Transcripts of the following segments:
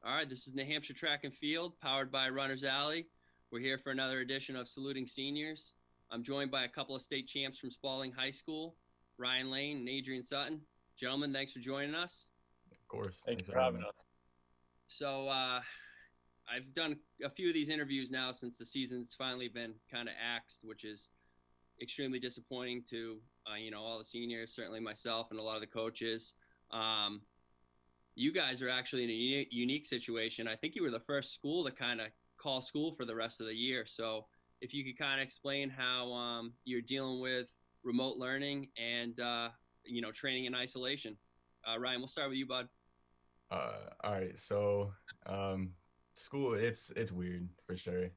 All right, this is New Hampshire Track and Field, powered by Runner's Alley. We're here for another edition of Saluting Seniors. I'm joined by a couple of state champs from Spaulding High School, Ryan Lane and Adrian Sutton. Gentlemen, thanks for joining us. Of course. Thanks for having us. So I've done a few of these interviews now since the season's finally been kind of axed, which is extremely disappointing to all the seniors, certainly myself and a lot of the coaches. You guys are actually in a unique situation. I think you were the first school to kind of call school for the rest of the year. So if you could kind of explain how you're dealing with remote learning and training in isolation. Ryan, we'll start with you, bud. All right. So school, it's weird for sure.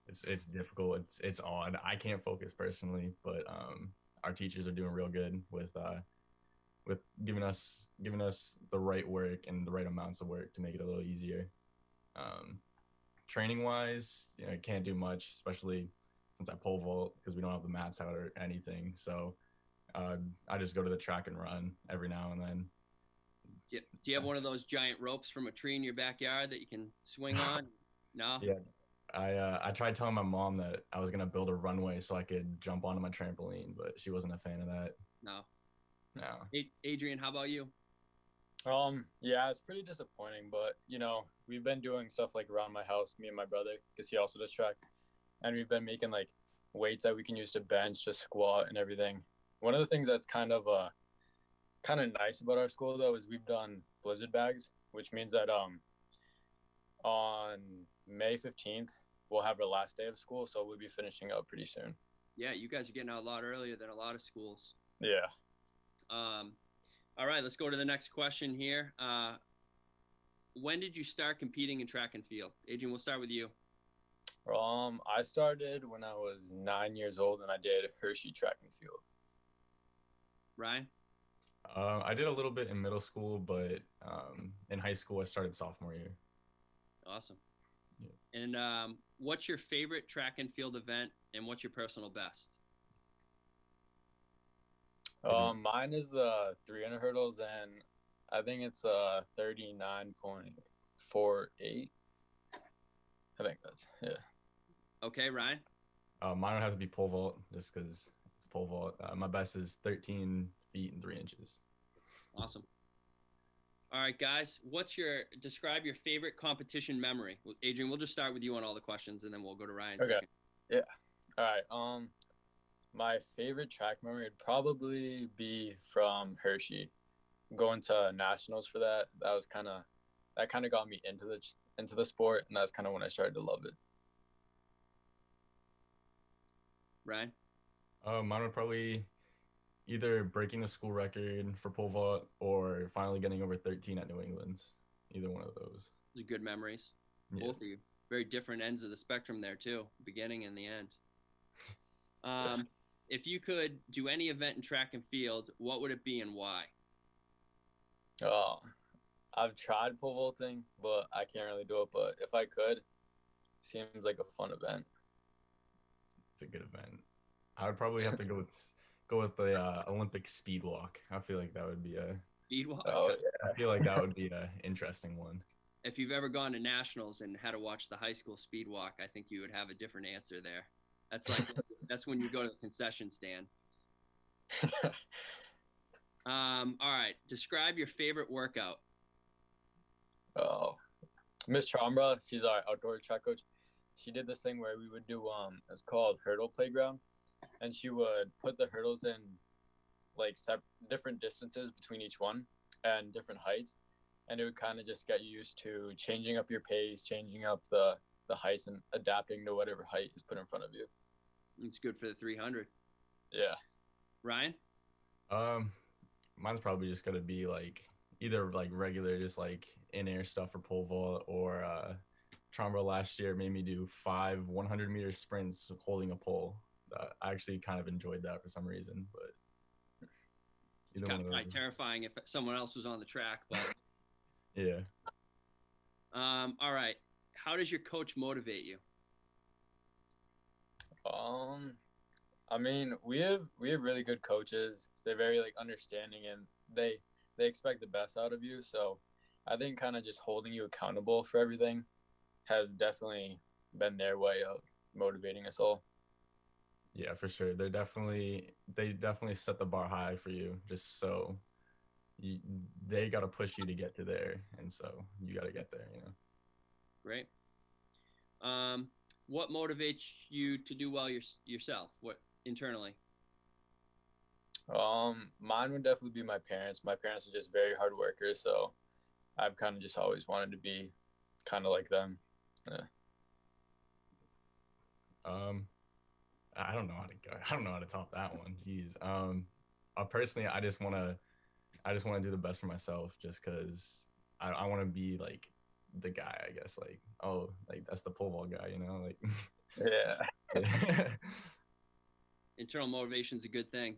It's difficult. It's odd. I can't focus personally, but our teachers are doing real good with giving us the right work and the right amounts of work to make it a little easier. Training wise, I can't do much, especially since I pole vault because we don't have the mats out or anything. So I just go to the track and run every now and then. Do you have one of those giant ropes from a tree in your backyard that you can swing on? No? Yeah. I tried telling my mom that I was gonna build a runway so I could jump onto my trampoline, but she wasn't a fan of that. No. No. Adrian, how about you? Yeah, it's pretty disappointing, but we've been doing stuff like around my house, me and my brother, because he also does track, and we've been making like weights that we can use to bench, to squat, and everything. One of the things that's kind of nice about our school though is we've done blizzard bags, which means that on May 15th we'll have our last day of school, so we'll be finishing up pretty soon. Yeah, you guys are getting out a lot earlier than a lot of schools. Yeah. All right, let's go to the next question here. When did you start competing in track and field? Adrian, we'll start with you. I started when I was 9 years old, and I did Hershey track and field. Ryan? I did a little bit in middle school, but in high school I started sophomore year. Awesome. Yeah. And what's your favorite track and field event, and what's your personal best? Mine is the 300 hurdles, and I think it's 39.48. I think that's, yeah. Okay, Ryan? Mine would have to be pole vault, just because it's pole vault. My best is 13 feet and 3 inches. Awesome. All right, guys, describe your favorite competition memory? Adrian, we'll just start with you on all the questions, and then we'll go to Ryan. Okay. Yeah. All right. My favorite track memory would probably be from Hershey, going to nationals for that. That kind of got me into the sport, and that's kind of when I started to love it. Ryan? Mine would probably either breaking the school record for pole vault or finally getting over 13 at New England's. Either one of those. The good memories. Yeah. Both of you. Very different ends of the spectrum there too, beginning and the end. If you could do any event in track and field, what would it be and why? I've tried pole vaulting, but I can't really do it. But if I could, it seems like a fun event. It's a good event. I would probably have to go with the Olympic speed walk. I feel like that would be a speed walk. Oh yeah. I feel like that would be an interesting one. If you've ever gone to nationals and had to watch the high school speed walk, I think you would have a different answer there. That's when you go to the concession stand. All right. Describe your favorite workout. Oh, Miss Chambra, she's our outdoor track coach. She did this thing where we would do it's called hurdle playground, and she would put the hurdles in like different distances between each one and different heights, and it would kind of just get you used to changing up your pace, changing up the heights, and adapting to whatever height is put in front of you. It's good for the 300. Yeah. Ryan? Mine's probably just gonna be like either like regular, just like in-air stuff for pole vault, or Trombo last year made me do 5 100-meter sprints holding a pole. I actually kind of enjoyed that for some reason, but it's kind of terrifying if someone else was on the track, but yeah. All right. How does your coach motivate you? I mean, we have really good coaches. They're very like understanding, and they expect the best out of you. So I think kind of just holding you accountable for everything has definitely been their way of motivating us all. Yeah, for sure. They definitely set the bar high for you, just so you, they got to push you to get to there, and so you got to get there. Great. What motivates you to do well yourself? What internally? Mine would definitely be my parents. My parents are just very hard workers, so I've kind of just always wanted to be kind of like them. Yeah. I don't know how to go. I don't know how to top that one. Jeez. Personally, I just want to do the best for myself, just because I want to be like the guy. I guess like, oh, like that's the pole vault guy, like. Yeah. Internal motivation is a good thing.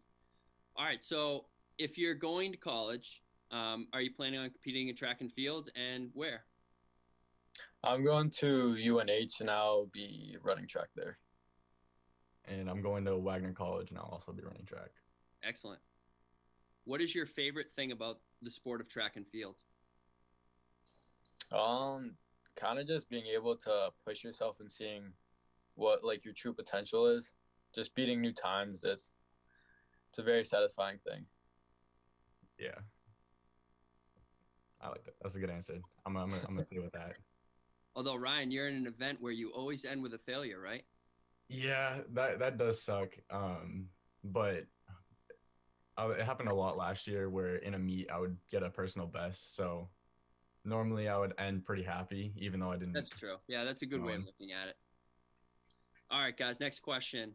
All right, so if you're going to college, are you planning on competing in track and field, and where? I'm going to UNH, and I'll be running track there. And I'm going to Wagner College, and I'll also be running track. Excellent. What is your favorite thing about the sport of track and field? Kind of just being able to push yourself and seeing what like your true potential is. Just beating new times. It's a very satisfying thing. Yeah, I like that. That's a good answer. I'm gonna stay with that. Although Ryan, you're in an event where you always end with a failure, right? Yeah, that does suck. But it happened a lot last year where in a meet I would get a personal best. So normally I would end pretty happy, even though I didn't. That's true. Yeah, that's a good way of looking at it. All right, guys, next question.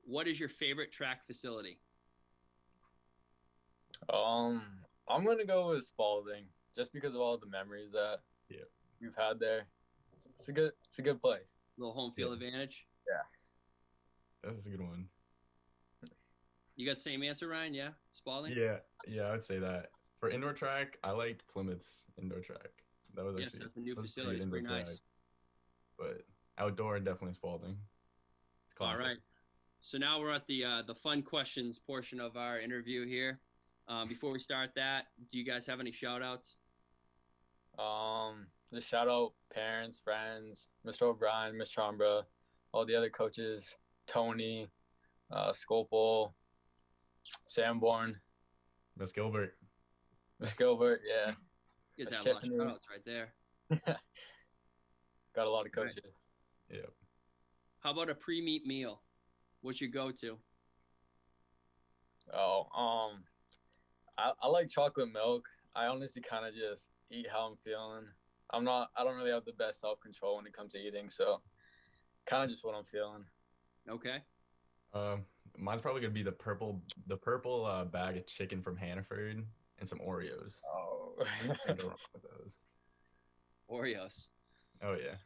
What is your favorite track facility? I'm gonna go with Spaulding just because of all the memories that we've had there. It's a good place. Little home field advantage. Yeah, that's a good one. You got the same answer, Ryan? Yeah, Spaulding. Yeah, I'd say that. For indoor track, I liked Plymouth's indoor track. That was actually that's a new facility. It's pretty nice. But outdoor, definitely Spaulding. It's classic. All right. So now we're at the fun questions portion of our interview here. Before we start that, do you guys have any shout outs? Just shout out parents, friends, Mr. O'Brien, Miss Chambra, all the other coaches, Tony, Scopel, Sanborn, Miss Gilbert. Yeah. You guys have a lot of shout outs right there. Got a lot of coaches. Right. Yeah. How about a pre-meet meal? What's your go-to? I like chocolate milk. I honestly kind of just eat how I'm feeling. I don't really have the best self-control when it comes to eating, so kind of just what I'm feeling. Okay. Mine's probably gonna be the purple bag of chicken from Hannaford and some Oreos. Oh. Can't go wrong with those. Oreos. Oh yeah.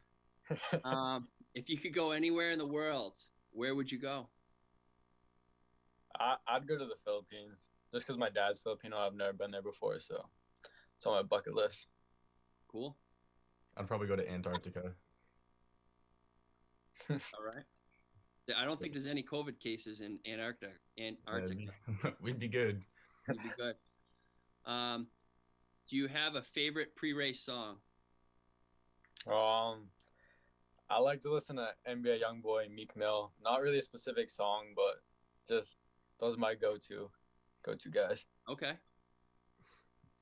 If you could go anywhere in the world, where would you go? I'd go to the Philippines just because my dad's Filipino. I've never been there before, so it's on my bucket list. Cool. I'd probably go to Antarctica. All right. I don't think there's any COVID cases in Antarctica. We'd be good. We'd be good. Do you have a favorite pre-race song? I like to listen to NBA YoungBoy, Meek Mill. Not really a specific song, but just those are my go-to guys. Okay.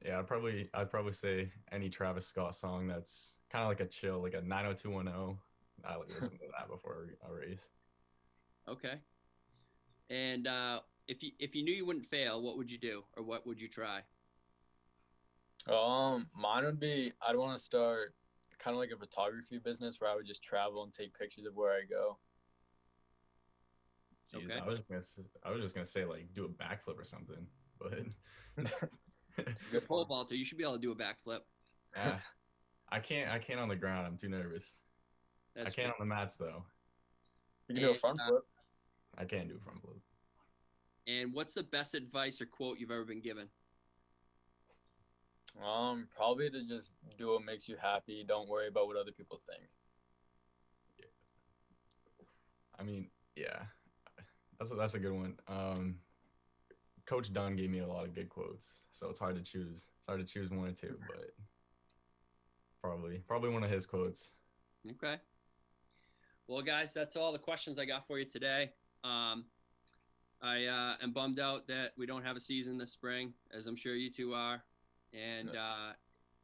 Yeah, I'd probably say any Travis Scott song that's kind of like a chill, like a 90210. I like listen to that before a race. Okay. And if you knew you wouldn't fail, what would you do, or what would you try? Mine would be I'd want to start kind of like a photography business where I would just travel and take pictures of where I go. Jeez, okay. I was just gonna say like do a backflip or something, but it's a good pole vaulter. You should be able to do a backflip. I can't on the ground. I'm too nervous. I can't on the mats though. You can do a front flip. I can't do a front flip. And what's the best advice or quote you've ever been given? Probably to just do what makes you happy. Don't worry about what other people think. Yeah. I mean, yeah, that's a good one. Coach Dunn gave me a lot of good quotes, so it's hard to choose. It's hard to choose one or two, but Probably one of his quotes. Okay. Well, guys, that's all the questions I got for you today. I am bummed out that we don't have a season this spring, as I'm sure you two are. And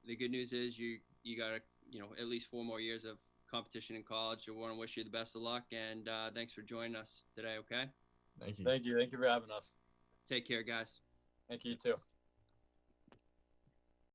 the good news is you got at least 4 more years of competition in college. I want to wish you the best of luck, and thanks for joining us today. Okay. Thank you. Thank you for having us. Take care, guys. Thank you too.